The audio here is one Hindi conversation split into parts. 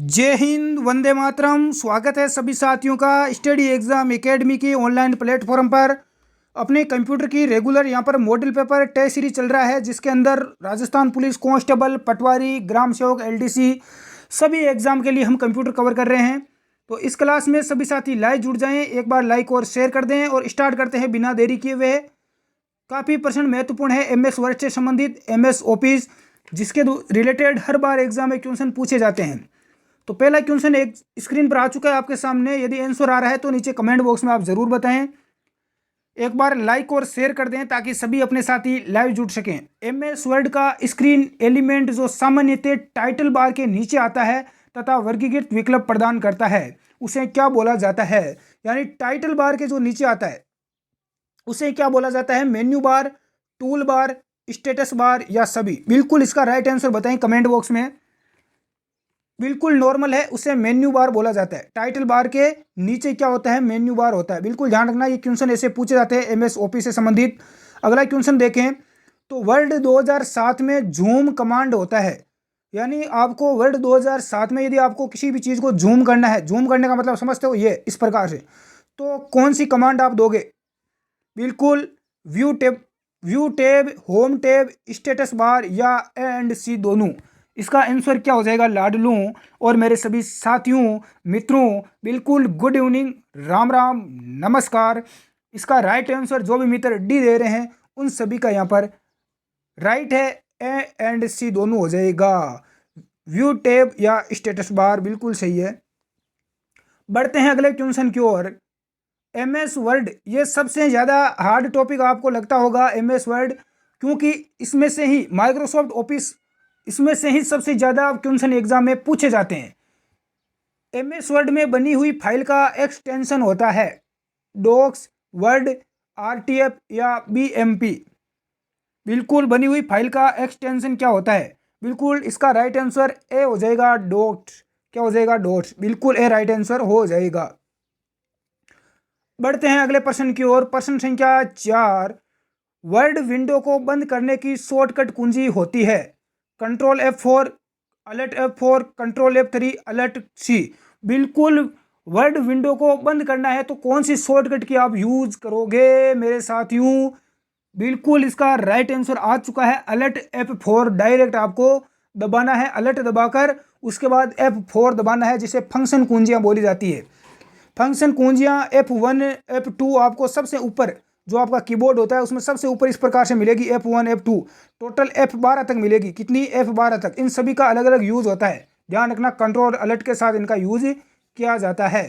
जय हिंद, वंदे मातरम। स्वागत है सभी साथियों का स्टडी एग्जाम एकेडमी की ऑनलाइन प्लेटफॉर्म पर। अपने कंप्यूटर की रेगुलर यहाँ पर मॉडल पेपर टेस्ट सीरीज चल रहा है, जिसके अंदर राजस्थान पुलिस कांस्टेबल, पटवारी, ग्राम सेवक, एलडीसी सभी एग्जाम के लिए हम कंप्यूटर कवर कर रहे हैं। तो इस क्लास में सभी साथी लाइव जुड़ जाएं, एक बार लाइक और शेयर कर दें और स्टार्ट करते हैं बिना देरी किए हुए। काफ़ी प्रश्न महत्वपूर्ण है MS वर्ड से संबंधित, MS ऑफिस, जिसके रिलेटेड हर बार एग्जाम में क्वेश्चन पूछे जाते हैं। तो पहला क्वेश्चन एक स्क्रीन पर आ चुका है आपके सामने। यदि आंसर आ रहा है तो नीचे कमेंट बॉक्स में आप जरूर बताएं। एक बार लाइक और शेयर कर दें ताकि सभी अपने साथी लाइव जुड़ सकें। MS वर्ड का स्क्रीन एलिमेंट जो सामान्यतः टाइटल बार के नीचे आता है तथा वर्गीकृत विकल्प प्रदान करता है, उसे क्या बोला जाता है? यानी टाइटल बार के जो नीचे आता है उसे क्या बोला जाता है? Menu bar, tool bar, status bar या सभी? बिल्कुल इसका राइट आंसर बताएं कमेंट बॉक्स में। बिल्कुल नॉर्मल है, उसे मेन्यू बार बोला जाता है। टाइटल बार के नीचे क्या होता है? मेन्यू बार होता है। बिल्कुल ध्यान रखना, ये क्वेश्चन ऐसे पूछे जाते हैं MS ऑफिस से संबंधित। अगला क्वेश्चन देखें तो वर्ड 2007 में जूम कमांड होता है। यानी आपको वर्ड 2007 में यदि आपको किसी भी चीज़ को जूम करना है, जूम करने का मतलब समझते हो, ये इस प्रकार से, तो कौन सी कमांड आप दोगे? बिल्कुल view tab, home tab, status bar या A&C दोनों। इसका आंसर क्या हो जाएगा लाडलू और मेरे सभी साथियों, मित्रों? बिल्कुल गुड इवनिंग, राम राम, नमस्कार। इसका राइट आंसर जो भी मित्र डी दे रहे हैं उन सभी का यहाँ पर राइट है, A&C दोनों हो जाएगा। व्यू टैब या स्टेटस बार बिल्कुल सही है। बढ़ते हैं अगले क्वेश्चन की ओर। MS वर्ड, ये सबसे ज़्यादा हार्ड टॉपिक आपको लगता होगा MS वर्ड, क्योंकि इसमें से ही माइक्रोसॉफ्ट ऑफिस, इसमें से ही सबसे ज़्यादा क्वेश्चन एग्जाम में पूछे जाते हैं। MS वर्ड में बनी हुई फाइल का एक्सटेंशन होता है डॉक्स, वर्ड, RTF या BMP। बिल्कुल बनी हुई फाइल का एक्सटेंशन क्या होता है? बिल्कुल इसका राइट आंसर ए हो जाएगा, डॉट्स। क्या हो जाएगा? डॉट्स। बिल्कुल ए राइट आंसर हो जाएगा। बढ़ते हैं अगले प्रश्न की ओर। प्रश्न संख्या 4। वर्ड विंडो को बंद करने की शॉर्टकट कुंजी होती है control F4, alert F4, control F3, alert C। बिल्कुल वर्ड विंडो को बंद करना है तो कौन सी शॉर्टकट की आप यूज करोगे मेरे साथियों? बिल्कुल इसका राइट आंसर आ चुका है, अलर्ट F4 डायरेक्ट आपको दबाना है। अलर्ट दबाकर उसके बाद F4 दबाना है, जिसे फंक्शन कुंजियां बोली जाती है। फंक्शन कुंजियां F1, F2 आपको सबसे ऊपर, जो आपका कीबोर्ड होता है उसमें सबसे ऊपर इस प्रकार से मिलेगी, F1, F2, टोटल F12 तक मिलेगी। कितनी? F12 तक। इन सभी का अलग अलग यूज होता है, ध्यान रखना, कंट्रोल अलर्ट के साथ इनका यूज किया जाता है।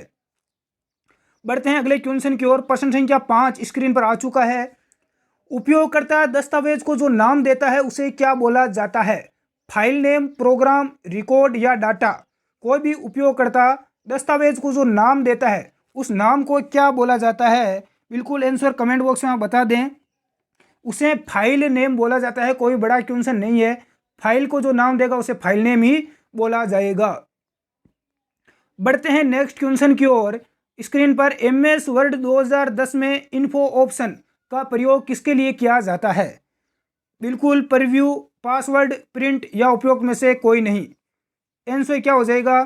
बढ़ते हैं अगले क्वेश्चन की ओर। प्रश्न संख्या 5 स्क्रीन पर आ चुका है। उपयोगकर्ता दस्तावेज को जो नाम देता है उसे क्या बोला जाता है? फाइल नेम, प्रोग्राम, रिकॉर्ड या डाटा? कोई भी उपयोगकर्ता दस्तावेज को जो नाम देता है उस नाम को क्या बोला जाता है? बिल्कुल आंसर कमेंट बॉक्स में आप बता दें। उसे फाइल नेम बोला जाता है, कोई बड़ा क्वेश्चन नहीं है। फाइल को जो नाम देगा उसे फाइल नेम ही बोला जाएगा। बढ़ते हैं नेक्स्ट क्वेश्चन की ओर। स्क्रीन पर MS वर्ड 2010 में इन्फो ऑप्शन का प्रयोग किसके लिए किया जाता है? बिल्कुल प्रीव्यू, पासवर्ड, प्रिंट या उपयोग में से कोई नहीं। आंसर क्या हो जाएगा?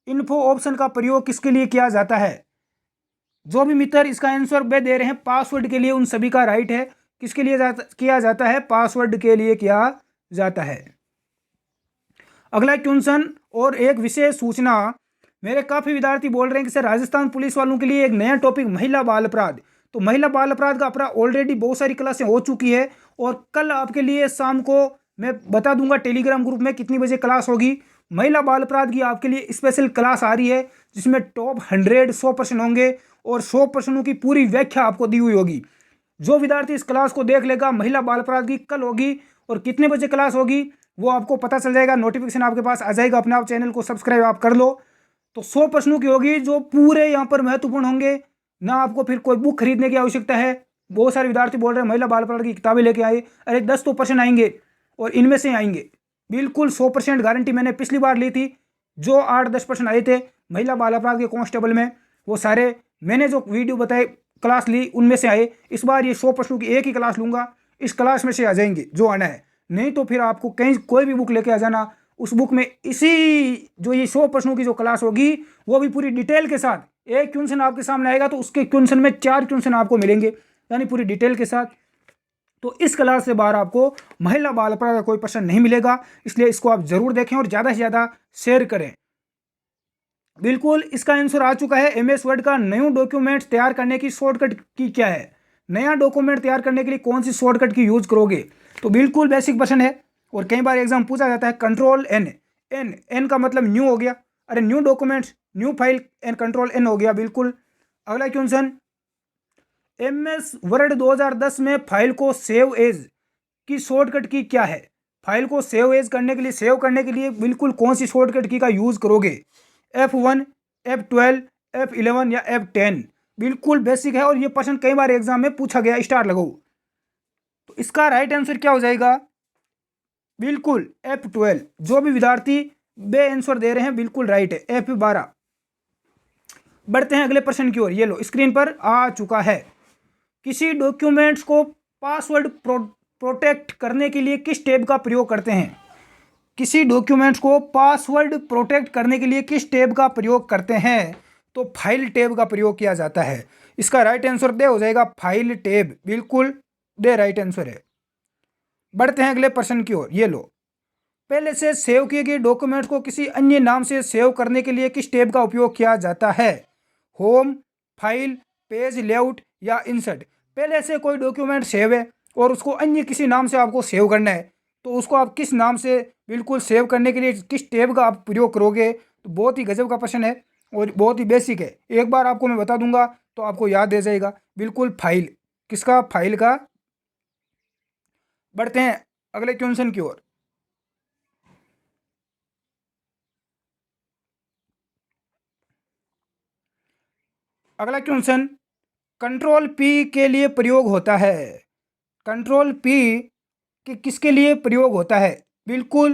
इन्फो ऑप्शन का प्रयोग किसके लिए किया जाता है? जो भी मित्र इसका आंसर बे दे रहे हैं पासवर्ड के लिए, उन सभी का राइट है। किसके लिए किया जाता है? पासवर्ड के लिए किया जाता है। अगला क्वेश्चन और एक विशेष सूचना। मेरे काफ़ी विद्यार्थी बोल रहे हैं कि सर राजस्थान पुलिस वालों के लिए एक नया टॉपिक महिला बाल अपराध। तो महिला बाल अपराध का अपना ऑलरेडी बहुत सारी क्लासें हो चुकी है और कल आपके लिए शाम को मैं बता दूंगा टेलीग्राम ग्रुप में कितनी बजे क्लास होगी। महिला बाल अपराध की आपके लिए स्पेशल क्लास आ रही है, जिसमें टॉप 100% होंगे और 100 प्रश्नों की पूरी व्याख्या आपको दी हुई होगी। जो विद्यार्थी इस क्लास को देख लेगा, महिला बाल अपराध की कल होगी और कितने बजे क्लास होगी वो आपको पता चल जाएगा, नोटिफिकेशन आपके पास आ जाएगा। अपने आप चैनल को सब्सक्राइब आप कर लो। तो 100 प्रश्नों की होगी जो पूरे यहाँ पर महत्वपूर्ण होंगे, ना आपको फिर कोई बुक खरीदने की आवश्यकता है। बहुत सारे विद्यार्थी बोल रहे हैं महिला बाल अपराध की किताबें लेके आए। अरे 10 तो % आएंगे और इनमें से आएंगे। बिल्कुल 100% गारंटी मैंने पिछली बार ली थी। जो 8-10% आए थे महिला बाल अपराध के कांस्टेबल में, वो सारे मैंने जो वीडियो बताए क्लास ली उनमें से आए। इस बार ये 100 प्रश्नों की एक ही क्लास लूंगा, इस क्लास में से आ जाएंगे जो आना है। नहीं तो फिर आपको कहीं कोई भी बुक लेके आ जाना, उस बुक में इसी जो ये 100 प्रश्नों की जो क्लास होगी वो भी पूरी डिटेल के साथ, एक क्वेश्चन आपके सामने आएगा तो उसके क्वेश्चन में 4 क्वेश्चन आपको मिलेंगे, यानी पूरी डिटेल के साथ। तो इस क्लास से बाहर आपको महिला बाल अपराध का कोई प्रश्न नहीं मिलेगा, इसलिए इसको आप जरूर देखें और ज़्यादा से ज़्यादा शेयर करें। बिल्कुल इसका आंसर आ चुका है। एमएस वर्ड का न्यू डॉक्यूमेंट तैयार करने की शॉर्टकट की क्या है? नया डॉक्यूमेंट तैयार करने के लिए कौन सी शॉर्टकट की यूज करोगे? तो बिल्कुल बेसिक क्वेश्चन है और कई बार एग्जाम पूछा जाता है। कंट्रोल एन, एन एन का मतलब न्यू हो गया, अरे new document, new file N, control N हो गया। बिल्कुल अगला क्वेश्चन, एमएस वर्ड 2010 में फाइल को सेव एज की शॉर्टकट की क्या है? फाइल को सेव एज करने के लिए, सेव करने के लिए बिल्कुल कौन सी शॉर्टकट की का यूज करोगे? F1, F12, F11 या F10? बिल्कुल बेसिक है और ये प्रश्न कई बार एग्जाम में पूछा गया। स्टार लगाओ। तो इसका राइट आंसर क्या हो जाएगा? बिल्कुल F12। जो भी विद्यार्थी बे आंसर दे रहे हैं बिल्कुल राइट है, F12। बढ़ते हैं अगले प्रश्न की ओर। ये लो स्क्रीन पर आ चुका है। किसी डॉक्यूमेंट्स को पासवर्ड प्रोटेक्ट करने के लिए किस टैब का प्रयोग करते हैं? किसी डॉक्यूमेंट्स को पासवर्ड प्रोटेक्ट करने के लिए किस टैब का प्रयोग करते हैं? तो फाइल टैब का प्रयोग किया जाता है। इसका राइट आंसर दे हो जाएगा फाइल टैब। बिल्कुल दे राइट आंसर है। बढ़ते हैं अगले प्रश्न की ओर। ये लो, पहले से सेव किए गए डॉक्यूमेंट्स को किसी अन्य नाम से सेव करने के लिए किस टैब का उपयोग किया जाता है? होम, फाइल, पेज लेआउट या इंसर्ट? पहले से कोई डॉक्यूमेंट सेव है और उसको अन्य किसी नाम से आपको सेव करना है, तो उसको आप किस नाम से बिल्कुल सेव करने के लिए किस टैब का आप प्रयोग करोगे? तो बहुत ही गजब का प्रश्न है और बहुत ही बेसिक है। एक बार आपको मैं बता दूंगा तो आपको याद दे जाएगा। बिल्कुल फाइल, किसका? फाइल का। बढ़ते हैं अगले क्वेश्चन की ओर। अगला क्वेश्चन, कंट्रोल पी के लिए प्रयोग होता है। कंट्रोल पी कि किसके लिए प्रयोग होता है? बिल्कुल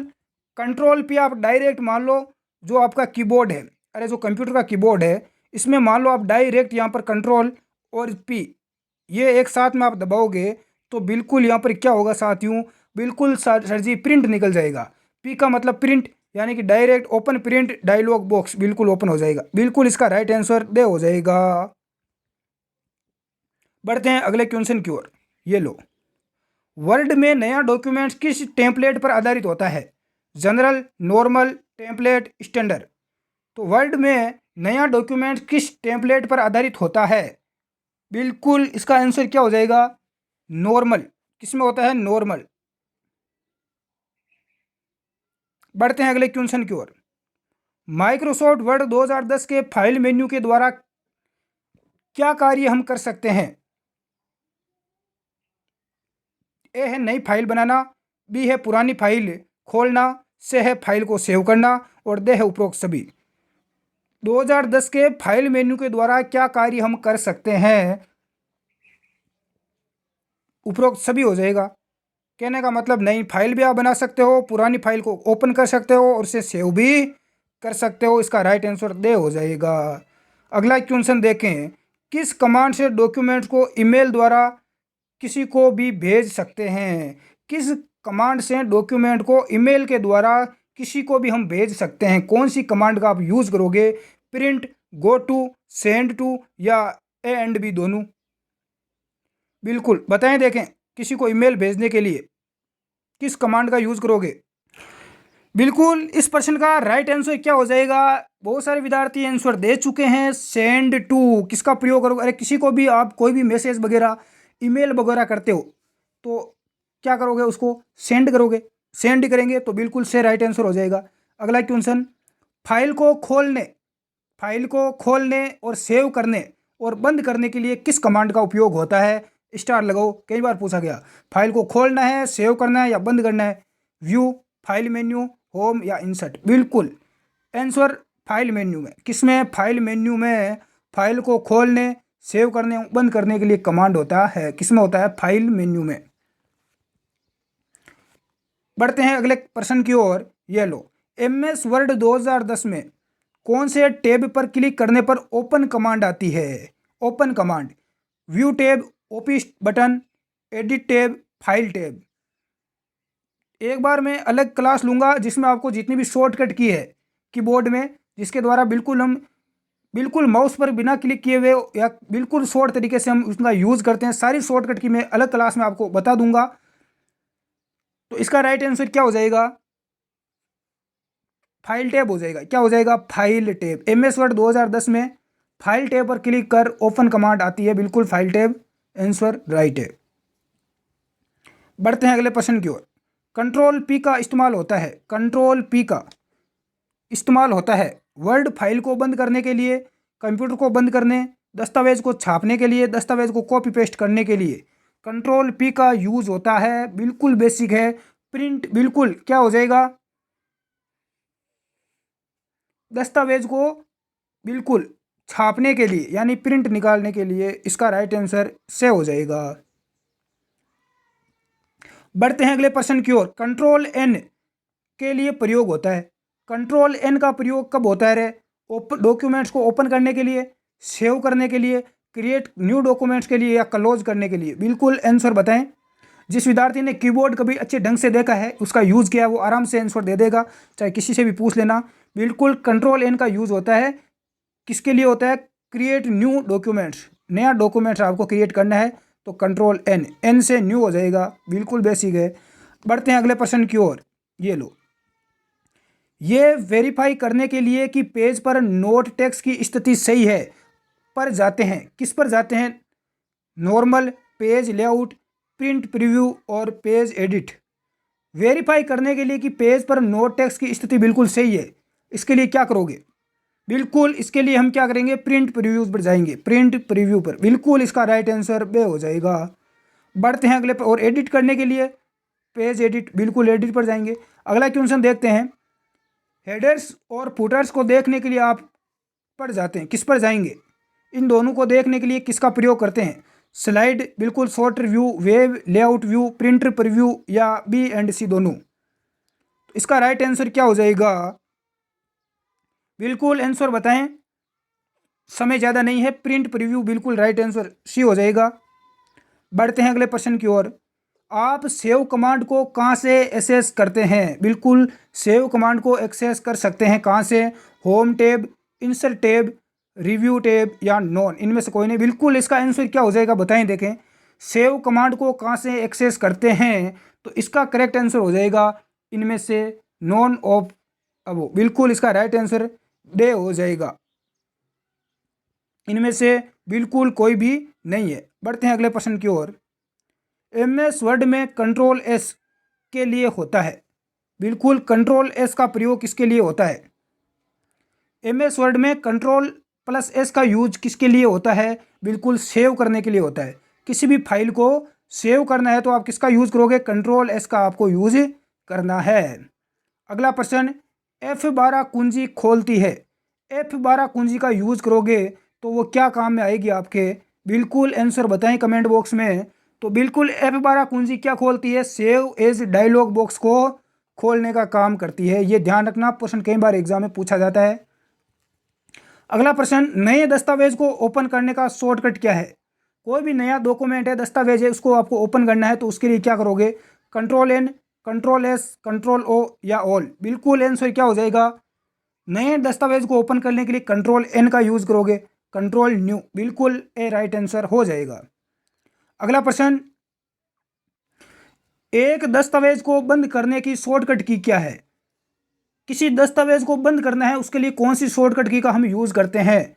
कंट्रोल पी आप डायरेक्ट मान लो जो आपका कीबोर्ड है, अरे जो कंप्यूटर का कीबोर्ड है, इसमें मान लो आप डायरेक्ट यहाँ पर कंट्रोल और पी ये एक साथ में आप दबाओगे तो बिल्कुल यहाँ पर क्या होगा साथियों? बिल्कुल सर जी प्रिंट निकल जाएगा। पी का मतलब प्रिंट, यानी कि direct open print dialogue box बिल्कुल ओपन हो जाएगा। बिल्कुल इसका राइट आंसर दे हो जाएगा। बढ़ते हैं अगले क्वेश्चन की ओर। ये लो, वर्ड में नया डॉक्यूमेंट किस टेम्पलेट पर आधारित होता है? General, normal, template, standard? तो वर्ड में नया डॉक्यूमेंट किस टेम्पलेट पर आधारित होता है? बिल्कुल इसका आंसर क्या हो जाएगा? नॉर्मल। किस में होता है? नॉर्मल। बढ़ते हैं अगले क्वेश्चन की ओर। माइक्रोसॉफ्ट वर्ड 2010 के फाइल मेन्यू के द्वारा क्या कार्य हम कर सकते हैं? ए है नई फाइल बनाना, बी है पुरानी फाइल खोलना, से है फाइल को सेव करना और दे है उपरोक्त सभी। 2010 के फाइल मेन्यू के द्वारा क्या कार्य हम कर सकते हैं? उपरोक्त सभी हो जाएगा। कहने का मतलब नई फाइल भी आप बना सकते हो, पुरानी फाइल को ओपन कर सकते हो और उसे सेव भी कर सकते हो। इसका राइट आंसर दे हो जाएगा। अगला क्वेश्चन देखें, किस कमांड से डॉक्यूमेंट को ईमेल द्वारा किसी को भी भेज सकते हैं? किस कमांड से डॉक्यूमेंट को ईमेल के द्वारा किसी को भी हम भेज सकते हैं? कौन सी कमांड का आप यूज करोगे? Print, go to, send to या ए एंड बी दोनों? बिल्कुल बताएं, देखें किसी को ईमेल भेजने के लिए किस कमांड का यूज करोगे? बिल्कुल इस प्रश्न का राइट आंसर क्या हो जाएगा? बहुत सारे विद्यार्थी आंसर दे चुके हैं, सेंड टू। किसका प्रयोग करोगे? अरे किसी को भी आप कोई भी मैसेज वगैरह ईमेल वगैरह करते हो तो क्या करोगे? उसको सेंड करोगे। सेंड करेंगे तो बिल्कुल से राइट आंसर हो जाएगा। अगला क्वेश्चन, फाइल को खोलने, फाइल को खोलने और सेव करने और बंद करने के लिए किस कमांड का उपयोग होता है? स्टार लगाओ, कई बार पूछा गया। फाइल को खोलना है, सेव करना है या बंद करना है? व्यू, फाइल मेन्यू, होम या इंसर्ट? बिल्कुल आंसर फाइल मेन्यू में। किसमें? फाइल मेन्यू में फाइल को खोलने, सेव करने, बंद करने के लिए कमांड होता है। किसमें होता है? फाइल मेन्यू में। बढ़ते हैं अगले प्रश्न की ओर। ये लो, एमएस वर्ड 2010 में कौन से टैब पर क्लिक करने पर ओपन कमांड आती है? Open command, view tab, OP button, edit tab, file tab? एक बार मैं अलग क्लास लूँगा जिसमें आपको जितनी भी शॉर्टकट की है कीबोर्ड में, जिसके द्वारा बिल्कुल हम बिल्कुल माउस पर बिना क्लिक किए हुए या बिल्कुल शॉर्ट तरीके से हम उसका यूज़ करते हैं, सारी शॉर्टकट की मैं अलग क्लास में आपको बता दूंगा। तो इसका राइट आंसर क्या हो जाएगा? फाइल टैब हो जाएगा। क्या हो जाएगा? File tab. MS वर्ड 2010 में फाइल टैब पर क्लिक कर ओपन कमांड आती है, बिल्कुल फाइल टैब आंसर राइट है। बढ़ते हैं अगले प्रश्न की ओर। कंट्रोल पी का इस्तेमाल होता है, कंट्रोल पी का इस्तेमाल होता है वर्ड फाइल को बंद करने के लिए, कंप्यूटर को बंद करने, दस्तावेज को छापने के लिए, दस्तावेज को कॉपी पेस्ट करने के लिए कंट्रोल पी का यूज होता है। बिल्कुल बेसिक है। प्रिंट, बिल्कुल क्या हो जाएगा? दस्तावेज को बिल्कुल छापने के लिए यानी प्रिंट निकालने के लिए इसका राइट आंसर से हो जाएगा। बढ़ते हैं अगले प्रश्न की ओर। कंट्रोल एन के लिए प्रयोग होता है। कंट्रोल एन का प्रयोग कब होता है रे? डॉक्यूमेंट्स को ओपन करने के लिए, सेव करने के लिए, क्रिएट न्यू डॉक्यूमेंट्स के लिए या क्लोज करने के लिए? बिल्कुल आंसर बताएं। जिस विद्यार्थी ने कीबोर्ड कभी अच्छे ढंग से देखा है, उसका यूज़ किया है, वो आराम से आंसर दे देगा, चाहे किसी से भी पूछ लेना। बिल्कुल कंट्रोल एन का यूज़ होता है। किसके लिए होता है? क्रिएट न्यू डॉक्यूमेंट्स, नया डॉक्यूमेंट्स आपको क्रिएट करना है तो कंट्रोल एन, एन से न्यू हो जाएगा। बिल्कुल बेसिक है। बढ़ते हैं अगले प्रश्न की ओर। ये लो, ये वेरीफाई करने के लिए कि पेज पर नोट टेक्स्ट की स्थिति सही है पर जाते हैं। किस पर जाते हैं? Normal, page layout, print preview और पेज एडिट। वेरीफाई करने के लिए कि पेज पर नोट टेक्स्ट की स्थिति बिल्कुल सही है, इसके लिए क्या करोगे? बिल्कुल इसके लिए हम क्या करेंगे? प्रिंट प्रीव्यू पर जाएंगे, प्रिंट प्रीव्यू पर। बिल्कुल इसका राइट आंसर बे हो जाएगा। बढ़ते हैं अगले पर। और एडिट करने के लिए पेज एडिट, बिल्कुल एडिट पर जाएंगे। अगला क्वेश्चन देखते हैं। हेडर्स और फुटर्स को देखने के लिए आप पर जाते हैं, किस पर जाएंगे? इन दोनों को देखने के लिए किसका प्रयोग करते हैं? स्लाइड, बिल्कुल short view, web layout view, printer preview या बी एंड सी दोनों? तो इसका राइट आंसर क्या हो जाएगा? बिल्कुल आंसर बताएं, समय ज़्यादा नहीं है। प्रिंट प्रीव्यू, बिल्कुल राइट आंसर सी हो जाएगा। बढ़ते हैं अगले प्रश्न की ओर। आप सेव कमांड को कहाँ से एक्सेस करते हैं? बिल्कुल सेव कमांड को एक्सेस कर सकते हैं कहाँ से? Home tab, insert tab, review tab या नॉन, इनमें से कोई नहीं। बिल्कुल इसका आंसर क्या हो जाएगा बताएं, देखें। सेव कमांड को कहाँ से एक्सेस करते हैं तो इसका करेक्ट आंसर हो जाएगा इनमें से नॉन ऑफ अब। बिल्कुल इसका राइट आंसर डे हो जाएगा। इनमें से बिल्कुल कोई भी नहीं है। बढ़ते हैं अगले प्रश्न की ओर। MS वर्ड में कंट्रोल S के लिए होता है। बिल्कुल कंट्रोल S का प्रयोग किसके लिए होता है? MS वर्ड में कंट्रोल प्लस S का यूज किसके लिए होता है? बिल्कुल सेव करने के लिए होता है। किसी भी फाइल को सेव करना है तो आप किसका यूज करोगे? कंट्रोल S का आपको यूज करना है। अगला प्रश्न। F12 कुंजी खोलती है। F12 कुंजी का यूज करोगे तो वो क्या काम में आएगी आपके? बिल्कुल आंसर बताएं कमेंट बॉक्स में। तो बिल्कुल F12 कुंजी क्या खोलती है? सेव एज डायलॉग बॉक्स को खोलने का काम करती है। ये ध्यान रखना, प्रश्न कई बार एग्जाम में पूछा जाता है। अगला प्रश्न। नए दस्तावेज को ओपन करने का शॉर्टकट क्या है? कोई भी नया डॉक्यूमेंट है, दस्तावेज है, उसको आपको ओपन करना है तो उसके लिए क्या करोगे? Control N, control S, control O या ऑल? बिल्कुल आंसर क्या हो जाएगा? नए दस्तावेज को ओपन करने के लिए कंट्रोल N का यूज करोगे, कंट्रोल न्यू। बिल्कुल ए राइट आंसर हो जाएगा। अगला प्रश्न। एक दस्तावेज को बंद करने की शॉर्टकट की क्या है? किसी दस्तावेज को बंद करना है उसके लिए कौन सी शॉर्टकट की का हम यूज करते हैं?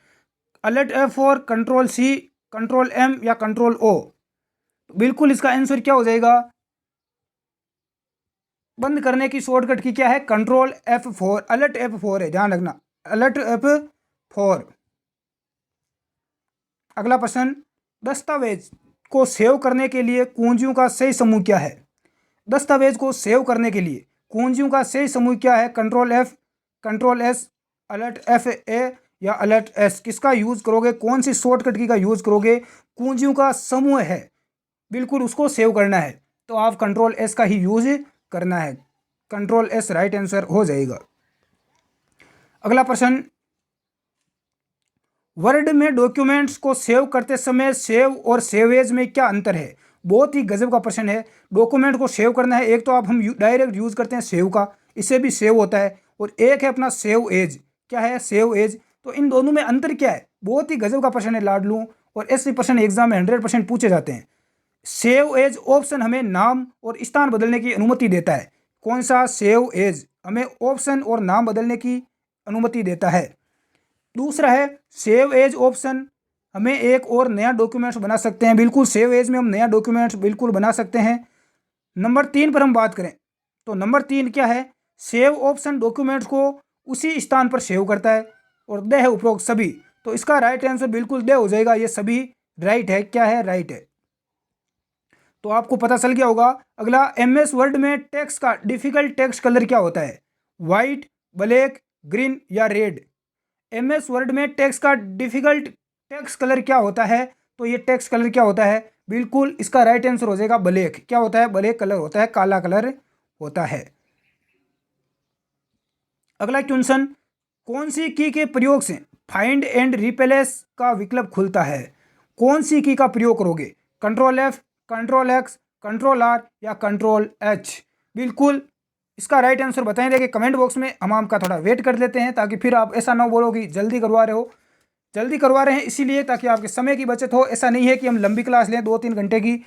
Alt F4, control C, control M या कंट्रोल O? बिल्कुल इसका आंसर क्या हो जाएगा? बंद करने की शॉर्टकट की क्या है? कंट्रोल F4, अल्ट F4 है, ध्यान रखना, अल्ट F4। अगला प्रश्न। दस्तावेज को सेव करने के लिए कुंजियों का सही समूह क्या है? दस्तावेज को सेव करने के लिए कुंजियों का सही समूह क्या है? Control F, control S, alt FA या अल्ट S? किसका यूज करोगे? कौन सी शॉर्टकट की का यूज करोगे? कुंजियों का समूह है, बिल्कुल उसको सेव करना है तो आप कंट्रोल S का ही यूज करना है। कंट्रोल S राइट आंसर हो जाएगा। अगला प्रश्न। वर्ड में डॉक्यूमेंट्स को सेव करते समय सेव और सेव एज में क्या अंतर है? बहुत ही गजब का प्रश्न है। डॉक्यूमेंट को सेव करना है, एक तो आप हम डायरेक्ट यूज़ करते हैं सेव का, इससे भी सेव होता है, और एक है अपना सेव एज। क्या है सेव एज? तो इन दोनों में अंतर क्या है? बहुत ही गजब का प्रश्न है लाडलू, और ऐसे प्रश्न एग्जाम में 100% पूछे जाते हैं। सेव एज ऑप्शन हमें नाम और स्थान बदलने की अनुमति देता है। कौन सा? सेव एज हमें ऑप्शन और नाम बदलने की अनुमति देता है। दूसरा है सेव एज ऑप्शन हमें एक और नया डॉक्यूमेंट्स बना सकते हैं। बिल्कुल सेव एज में हम नया डॉक्यूमेंट्स बिल्कुल बना सकते हैं। नंबर 3 पर हम बात करें तो नंबर 3 क्या है? सेव ऑप्शन डॉक्यूमेंट्स को उसी स्थान पर सेव करता है, और द है उपरोक्त सभी। तो इसका राइट आंसर बिल्कुल द हो जाएगा, ये सभी राइट है। क्या है? राइट है। तो आपको पता चल गया होगा। अगला, MS वर्ड में टेक्स्ट का डिफिकल्ट टेक्स्ट कलर क्या होता है? वाइट, ब्लैक, ग्रीन या रेड? MS वर्ड में टेक्स्ट का डिफिकल्ट टेक्स्ट कलर क्या होता है? तो ये टेक्स्ट कलर क्या होता है? बिल्कुल इसका राइट आंसर हो जाएगा ब्लैक। क्या होता है? ब्लैक कलर होता है, काला कलर होता है। अगला क्वेश्चन, कौन सी की के प्रयोग से फाइंड एंड रिप्लेस का विकल्प खुलता है? कौन सी की का प्रयोग करोगे? Control F, control X, control R या कंट्रोल H? बिल्कुल इसका राइट आंसर बताएं देंगे कमेंट बॉक्स में। हम आपका थोड़ा वेट कर लेते हैं, ताकि फिर आप ऐसा ना बोलो कि जल्दी करवा रहे हो। जल्दी करवा रहे हैं इसीलिए ताकि आपके समय की बचत हो। ऐसा नहीं है कि हम लंबी क्लास लें 2-3 घंटे की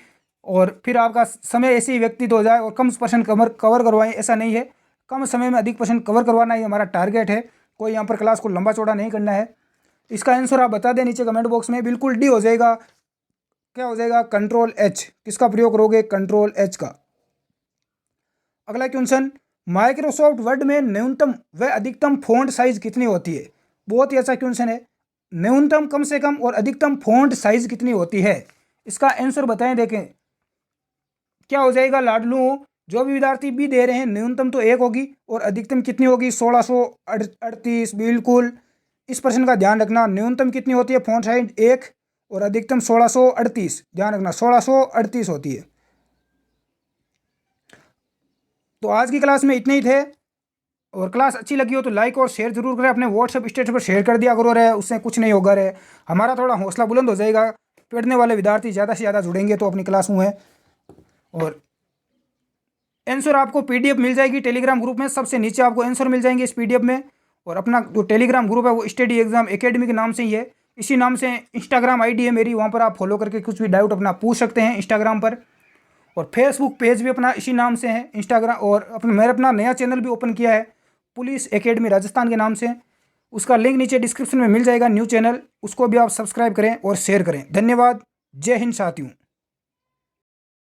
और फिर आपका समय ऐसे ही व्यतीत हो जाए और कम पर्सन कवर करवाएं, ऐसा नहीं है। कम समय में अधिक पर्सन कवर करवाना ही हमारा टारगेट है। कोई यहाँ पर क्लास को लंबा चौड़ा नहीं करना है। इसका आंसर आप बता दें नीचे कमेंट बॉक्स में। बिल्कुल डी हो जाएगा। क्या हो जाएगा? Control H। किसका प्रयोग करोगे? कंट्रोल H का। अगला क्वेश्चन, माइक्रोसॉफ्ट वर्ड में न्यूनतम व अधिकतम फॉन्ट साइज कितनी होती है? बहुत ही अच्छा क्वेश्चन है। न्यूनतम, कम से कम और अधिकतम फॉन्ट साइज कितनी होती है? इसका आंसर बताएं देखें। क्या हो जाएगा लाडलू? जो भी विद्यार्थी भी दे रहे हैं, न्यूनतम तो 1 होगी और अधिकतम कितनी होगी? 1638। बिल्कुल इस प्रश्न का ध्यान रखना। न्यूनतम कितनी होती है फॉन्ट साइज? 1 और अधिकतम 1638। ध्यान रखना 1638 होती है। तो आज की क्लास में इतने ही थे, और क्लास अच्छी लगी हो तो लाइक और शेयर जरूर करें। अपने व्हाट्सएप स्टेटस पर शेयर कर दिया करो रहे, उससे कुछ नहीं होगा रहे, हमारा थोड़ा हौसला बुलंद हो जाएगा। पढ़ने वाले विद्यार्थी ज़्यादा से ज़्यादा जुड़ेंगे तो अपनी क्लास में। और आंसर आपको PDF मिल जाएगी टेलीग्राम ग्रुप में। सबसे नीचे आपको आंसर मिल जाएंगे इस PDF में। और अपना जो टेलीग्राम ग्रुप है वो स्टडी एग्जाम एकेडमी के नाम से ही है। इसी नाम से इंस्टाग्राम ID है मेरी, वहाँ पर आप फॉलो करके कुछ भी डाउट अपना पूछ सकते हैं इंस्टाग्राम पर। और फेसबुक पेज भी अपना इसी नाम से है इंस्टाग्राम। और मैंने अपना नया चैनल भी ओपन किया है पुलिस एकेडमी राजस्थान के नाम से। उसका लिंक नीचे डिस्क्रिप्शन में मिल जाएगा, न्यू चैनल। उसको भी आप सब्सक्राइब करें और शेयर करें। धन्यवाद। जय हिंद साथियों।